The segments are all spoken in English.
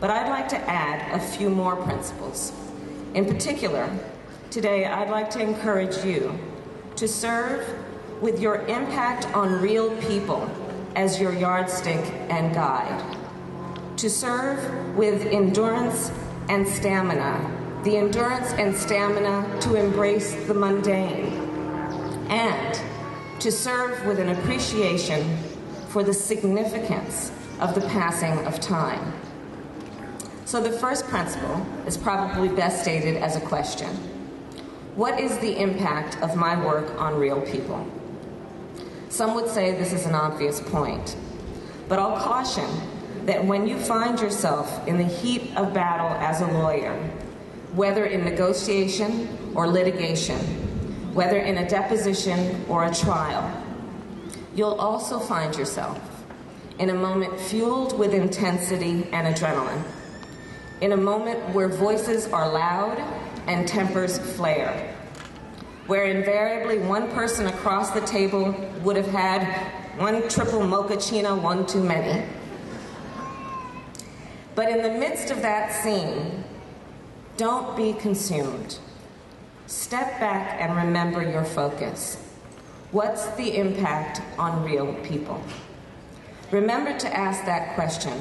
but I'd like to add a few more principles. In particular, today I'd like to encourage you to serve with your impact on real people as your yardstick and guide. To serve with endurance and stamina, the endurance and stamina to embrace the mundane, and to serve with an appreciation for the significance of the passing of time. So the first principle is probably best stated as a question. What is the impact of my work on real people? Some would say this is an obvious point, but I'll caution that when you find yourself in the heat of battle as a lawyer, whether in negotiation or litigation, whether in a deposition or a trial, you'll also find yourself in a moment fueled with intensity and adrenaline, in a moment where voices are loud and tempers flare, where invariably one person across the table would have had one triple mochaccino, one too many. But in the midst of that scene, don't be consumed. Step back and remember your focus. What's the impact on real people? Remember to ask that question,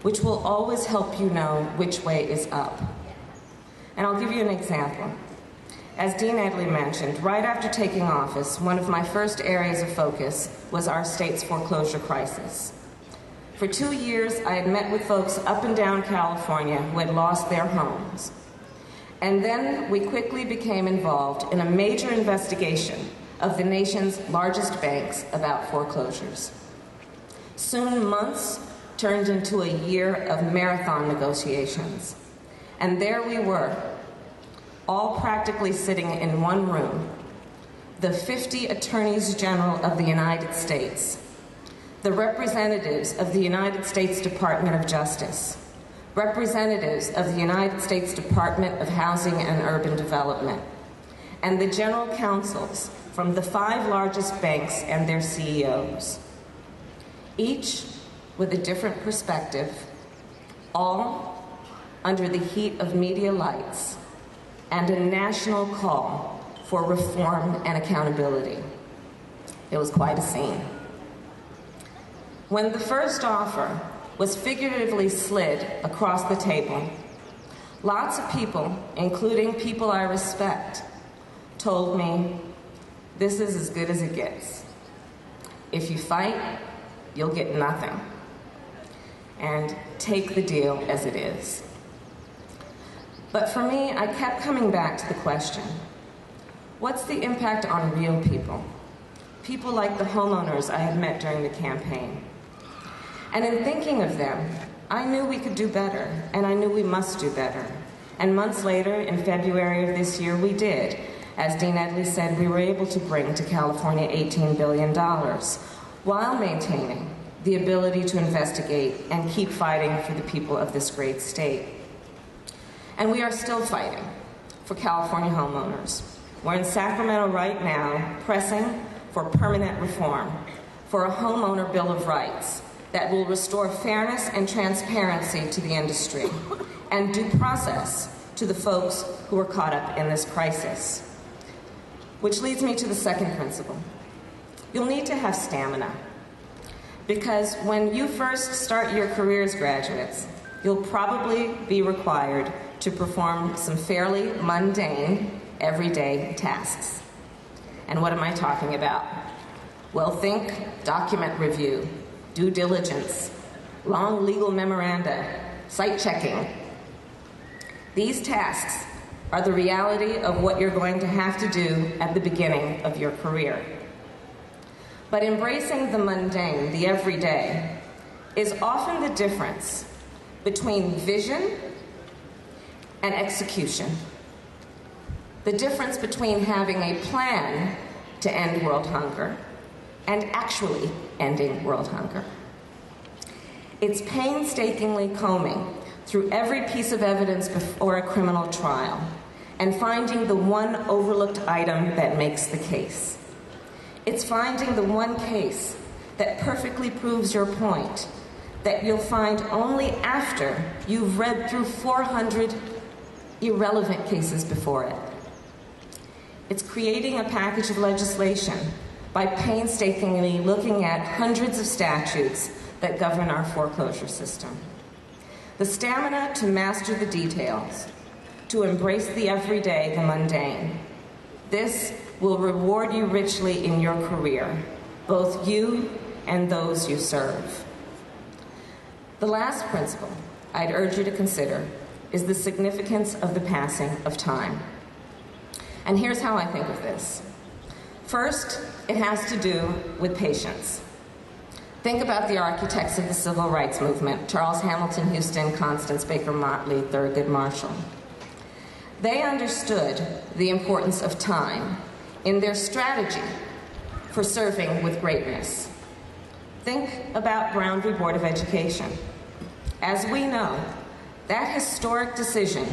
which will always help you know which way is up. And I'll give you an example. As Dean Edley mentioned, right after taking office, one of my first areas of focus was our state's foreclosure crisis. For 2 years, I had met with folks up and down California who had lost their homes. And then we quickly became involved in a major investigation of the nation's largest banks about foreclosures. Soon, months turned into a year of marathon negotiations. And there we were, all practically sitting in one room, the 50 attorneys general of the United States, the representatives of the United States Department of Justice, representatives of the United States Department of Housing and Urban Development, and the general counsels from the 5 largest banks and their CEOs, each with a different perspective, all under the heat of media lights and a national call for reform and accountability. It was quite a scene. When the first offer was figuratively slid across the table, lots of people, including people I respect, told me, this is as good as it gets. If you fight, you'll get nothing. And take the deal as it is. But for me, I kept coming back to the question, what's the impact on real people? People like the homeowners I had met during the campaign. And in thinking of them, I knew we could do better, and I knew we must do better. And months later, in February of this year, we did. As Dean Edley said, we were able to bring to California $18 billion, while maintaining the ability to investigate and keep fighting for the people of this great state. And we are still fighting for California homeowners. We're in Sacramento right now, pressing for permanent reform, for a homeowner bill of rights that will restore fairness and transparency to the industry and due process to the folks who are caught up in this crisis. Which leads me to the second principle. You'll need to have stamina, because when you first start your career as graduates, you'll probably be required to perform some fairly mundane, everyday tasks. And what am I talking about? Well, think document review, due diligence, long legal memoranda, site checking. These tasks are the reality of what you're going to have to do at the beginning of your career. But embracing the mundane, the everyday, is often the difference between vision and execution. The difference between having a plan to end world hunger and actually ending world hunger. It's painstakingly combing through every piece of evidence before a criminal trial and finding the one overlooked item that makes the case. It's finding the one case that perfectly proves your point, that you'll find only after you've read through 400 irrelevant cases before it. It's creating a package of legislation by painstakingly looking at hundreds of statutes that govern our foreclosure system. The stamina to master the details, to embrace the everyday, the mundane. This will reward you richly in your career, both you and those you serve. The last principle I'd urge you to consider is the significance of the passing of time. And here's how I think of this. First, it has to do with patience. Think about the architects of the civil rights movement, Charles Hamilton Houston, Constance Baker Motley, Thurgood Marshall. They understood the importance of time in their strategy for serving with greatness. Think about Brown v. Board of Education. As we know, that historic decision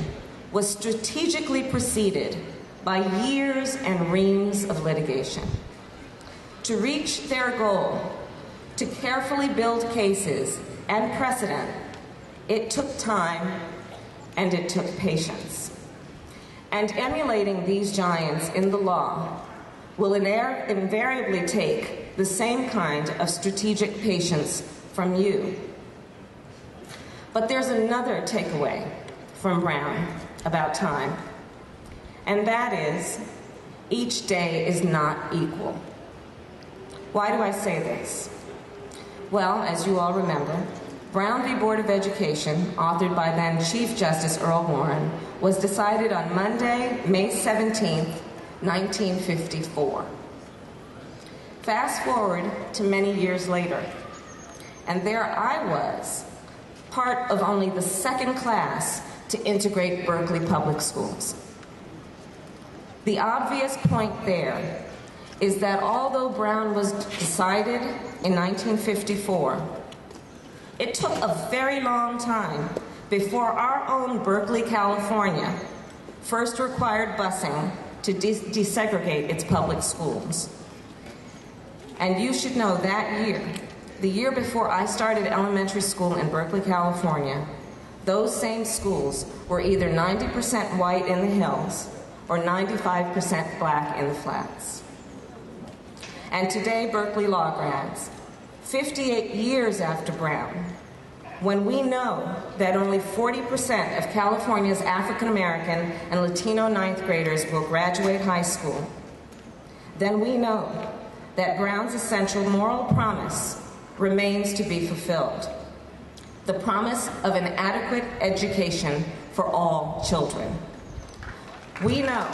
was strategically preceded by years and reams of litigation. To reach their goal, to carefully build cases and precedent, it took time and it took patience. And emulating these giants in the law will invariably take the same kind of strategic patience from you. But there's another takeaway from Brown about time, and that is, each day is not equal. Why do I say this? Well, as you all remember, Brown v. Board of Education, authored by then Chief Justice Earl Warren, was decided on Monday, May 17th, 1954. Fast forward to many years later, and there I was, part of only the second class to integrate Berkeley public schools. The obvious point there is that although Brown was decided in 1954, it took a very long time before our own Berkeley, California, first required busing to desegregate its public schools. And you should know that year, the year before I started elementary school in Berkeley, California, those same schools were either 90% white in the hills or 95% black in the flats. And today, Berkeley law grads, 58 years after Brown, when we know that only 40% of California's African American and Latino ninth graders will graduate high school, then we know that Brown's essential moral promise remains to be fulfilled. The promise of an adequate education for all children. We know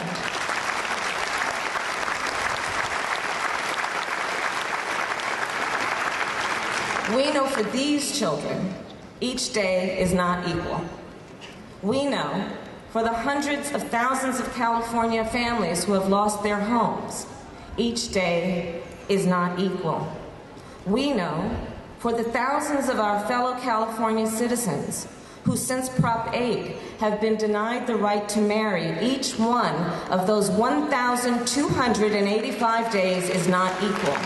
for these children, each day is not equal. We know for the hundreds of thousands of California families who have lost their homes, each day is not equal. We know for the thousands of our fellow California citizens who since Prop 8 have been denied the right to marry, each one of those 1,285 days is not equal.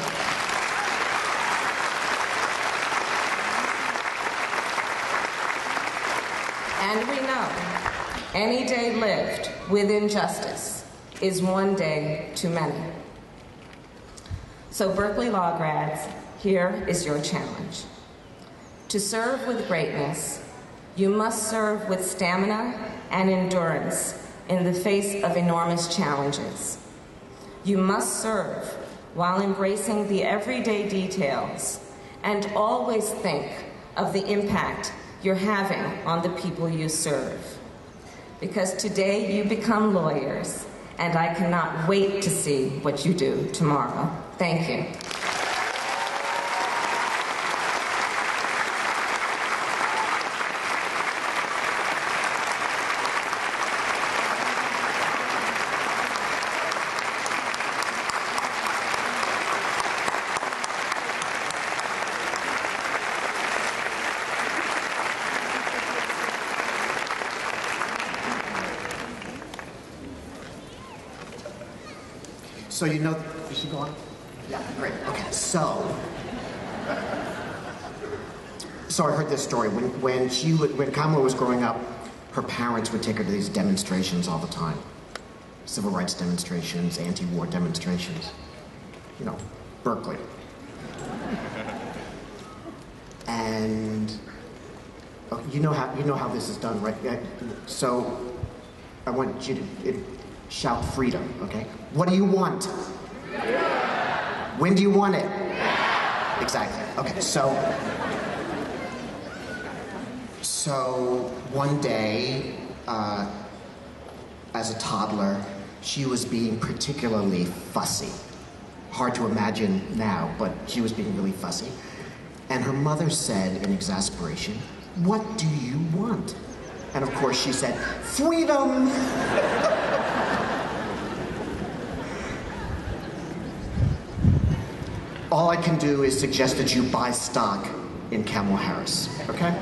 And we know any day lived with injustice is one day too many. So Berkeley law grads, here is your challenge. To serve with greatness, you must serve with stamina and endurance in the face of enormous challenges. You must serve while embracing the everyday details and always think of the impact you're having on the people you serve. Because today you become lawyers, and I cannot wait to see what you do tomorrow. Thank you. So you know, you should go on? Yeah, great. Okay, so So I heard this story. When Kamala was growing up, her parents would take her to these demonstrations all the time. Civil rights demonstrations, anti-war demonstrations. You know, Berkeley. And you know how this is done, right? So I want you to shout freedom, okay? What do you want? When do you want it? Exactly. Okay, so one day, as a toddler, she was being particularly fussy. Hard to imagine now, but she was being really fussy. And her mother said in exasperation, "What do you want?" And of course she said, "Freedom!" All I can do is suggest that you buy stock in Kamala Harris, okay?